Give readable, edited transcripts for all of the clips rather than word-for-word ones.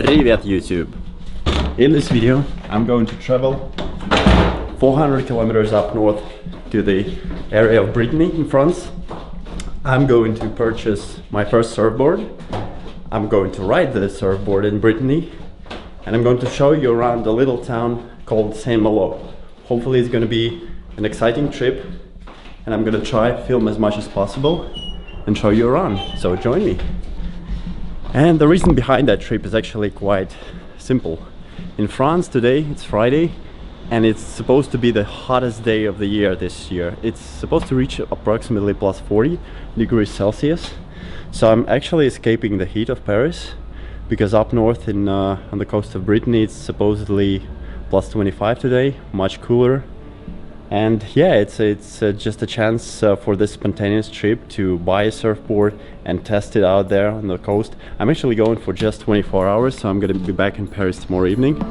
Привет, YouTube! In this video, I'm going to travel 400 kilometers up north to the area of Brittany in France. I'm going to purchase my first surfboard. I'm going to ride the surfboard in Brittany, and I'm going to show you around a little town called Saint Malo. Hopefully it's going to be an exciting trip, and I'm going to try film as much as possible and show you around, so join me. And the reason behind that trip is actually quite simple. In France today, it's Friday, and it's supposed to be the hottest day of the year this year. It's supposed to reach approximately plus 40 degrees Celsius. So I'm actually escaping the heat of Paris, because up north in on the coast of Brittany, it's supposedly plus 25 today, much cooler. And yeah, it's just a chance for this spontaneous trip to buy a surfboard and test it out there on the coast. I'm actually going for just 24 hours, so I'm gonna be back in Paris tomorrow evening.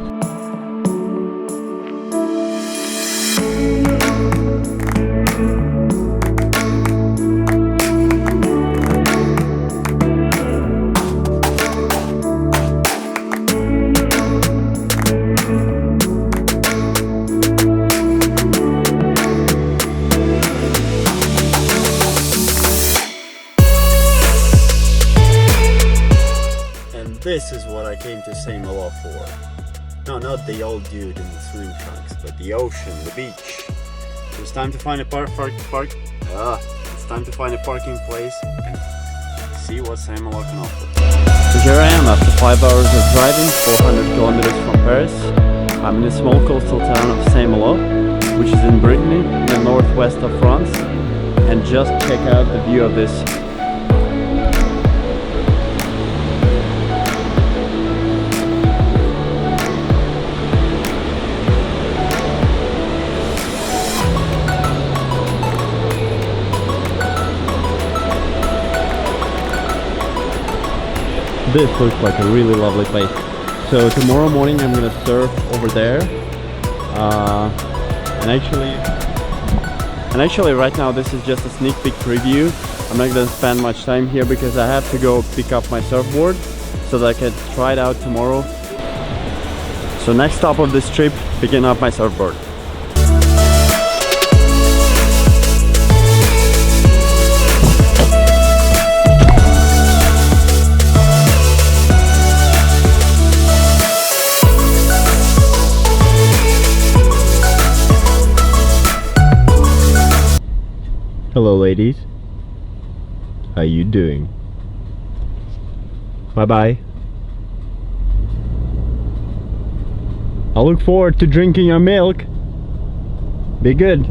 This is what I came to Saint Malo for. No, not the old dude in the swim trunks, but the ocean, the beach. So it's time to find a it's time to find a parking place and see what Saint Malo can offer. So here I am after 5 hours of driving, 400 kilometers from Paris. I'm in a small coastal town of Saint Malo, which is in Brittany, in the northwest of France. And just check out the view of this. This looks like a really lovely place. So tomorrow morning I'm gonna surf over there, and actually right now this is just a sneak peek preview. I'm not gonna spend much time here because I have to go pick up my surfboard so that I can try it out tomorrow. So next stop of this trip, picking up my surfboard. Hello ladies, how you doing? Bye bye. I look forward to drinking your milk. Be good.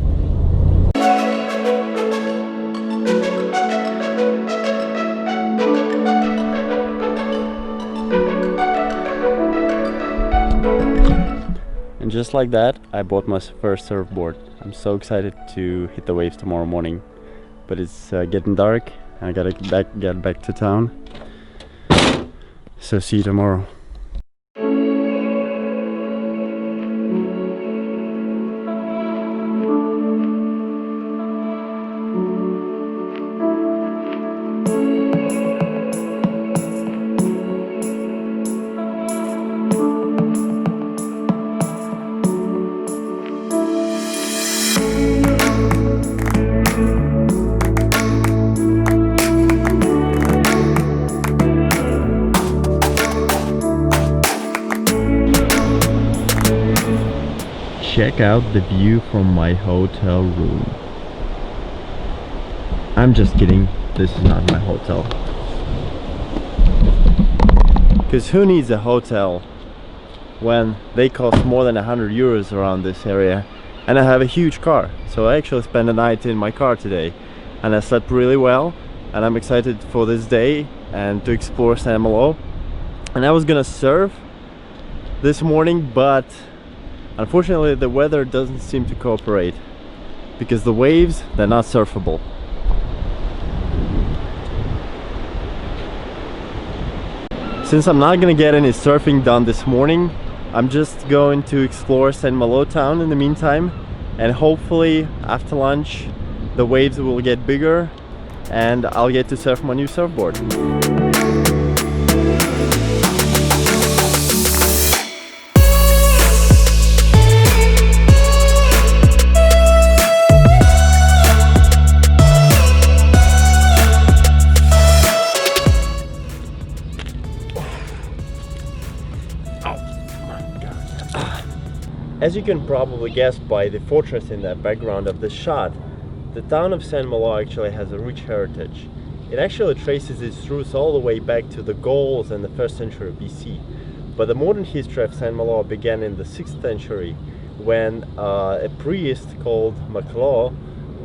And just like that, I bought my first surfboard. I'm so excited to hit the waves tomorrow morning. But it's getting dark. I gotta get back to town. So see you tomorrow. Check out the view from my hotel room. I'm just kidding, this is not my hotel. Because who needs a hotel when they cost more than 100 euros around this area? And I have a huge car, so I actually spent the night in my car today. And I slept really well, and I'm excited for this day and to explore Saint Malo. And I was gonna surf this morning, but unfortunately the weather doesn't seem to cooperate, because the waves, they're not surfable. Since I'm not gonna get any surfing done this morning, I'm just going to explore Saint Malo town in the meantime, and hopefully after lunch the waves will get bigger and I'll get to surf my new surfboard. As you can probably guess by the fortress in the background of this shot, the town of Saint Malo actually has a rich heritage. It actually traces its roots all the way back to the Gauls in the 1st century BC. But the modern history of Saint Malo began in the 6th century when a priest called Maclaw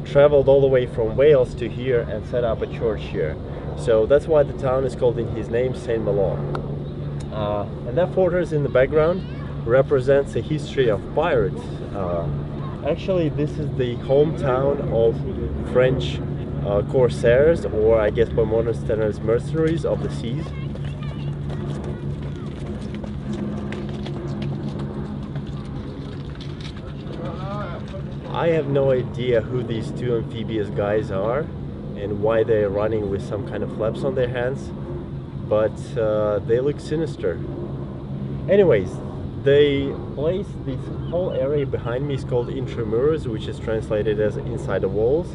traveled all the way from Wales to here and set up a church here. So that's why the town is called in his name Saint Malo. And that fortress in the background represents the history of pirates. Actually, this is the hometown of French corsairs, or I guess by modern standards mercenaries of the seas. I have no idea who these two amphibious guys are and why they're running with some kind of flaps on their hands, but they look sinister. Anyways, this whole area behind me is called Intramuros, which is translated as inside the walls,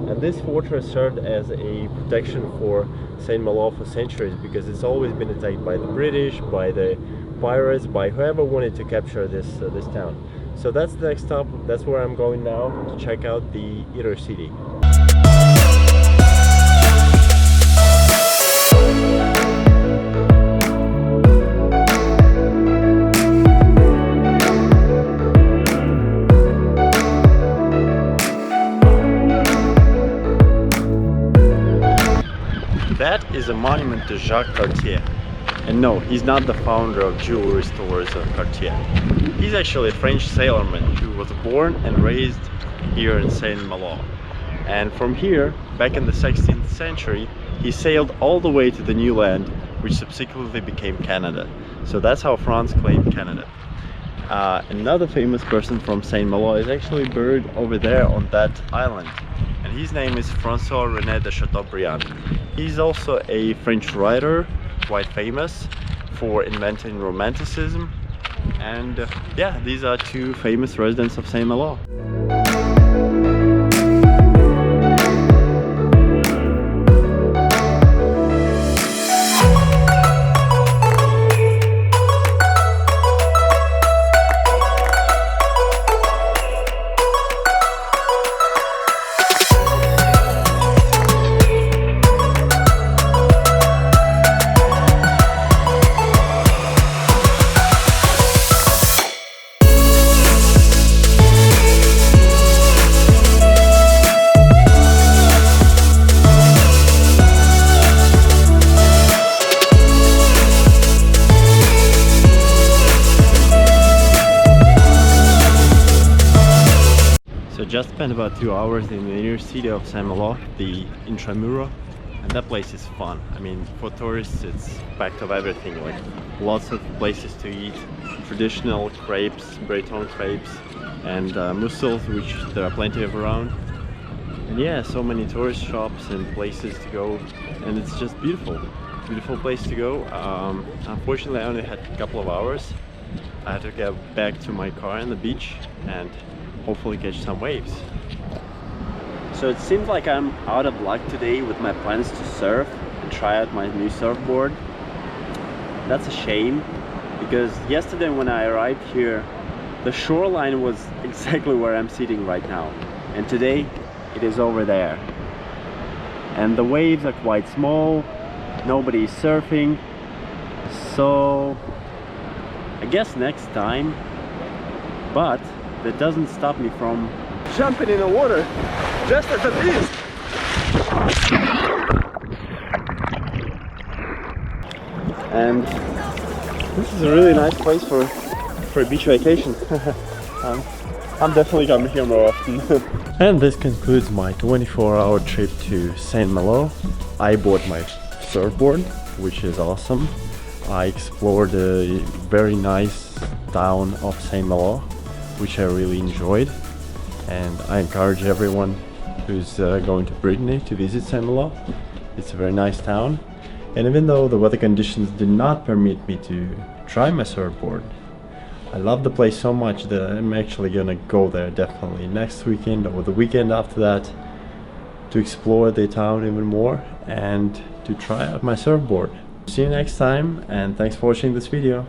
and this fortress served as a protection for Saint Malo for centuries because it's always been attacked by the British, by the pirates, by whoever wanted to capture this town. So that's the next stop. That's where I'm going now to check out the inner city. That is a monument to Jacques Cartier. And no, he's not the founder of jewelry stores of Cartier. He's actually a French sailorman who was born and raised here in Saint Malo. And from here, back in the 16th century, he sailed all the way to the new land, which subsequently became Canada. So that's how France claimed Canada. Another famous person from Saint Malo is actually buried over there on that island. And his name is François-René de Chateaubriand. He's also a French writer, quite famous for inventing Romanticism. And yeah, these are two famous residents of Saint Malo. Just spent about 2 hours in the inner city of Saint Malo, the Intramuros, and that place is fun. I mean, for tourists it's packed of everything, like lots of places to eat, traditional crepes, Breton crepes, and mussels, which there are plenty of around. And yeah, so many tourist shops and places to go, and it's just beautiful place to go. Unfortunately, I only had a couple of hours. I had to get back to my car on the beach and hopefully catch some waves. So it seems like I'm out of luck today with my plans to surf and try out my new surfboard. That's a shame, because yesterday when I arrived here, the shoreline was exactly where I'm sitting right now, and today it is over there. And the waves are quite small, nobody is surfing, so I guess next time. But that doesn't stop me from jumping in the water just as it is. And this is a really nice place for a beach vacation. I'm definitely coming here more often. And this concludes my 24-hour trip to Saint Malo. I bought my surfboard, which is awesome. I explored a very nice town of Saint Malo, which I really enjoyed, and I encourage everyone who's going to Brittany to visit Saint Malo. It's a very nice town, and even though the weather conditions did not permit me to try my surfboard, I love the place so much that I'm actually gonna go there definitely next weekend or the weekend after that to explore the town even more and to try out my surfboard. See you next time, and thanks for watching this video.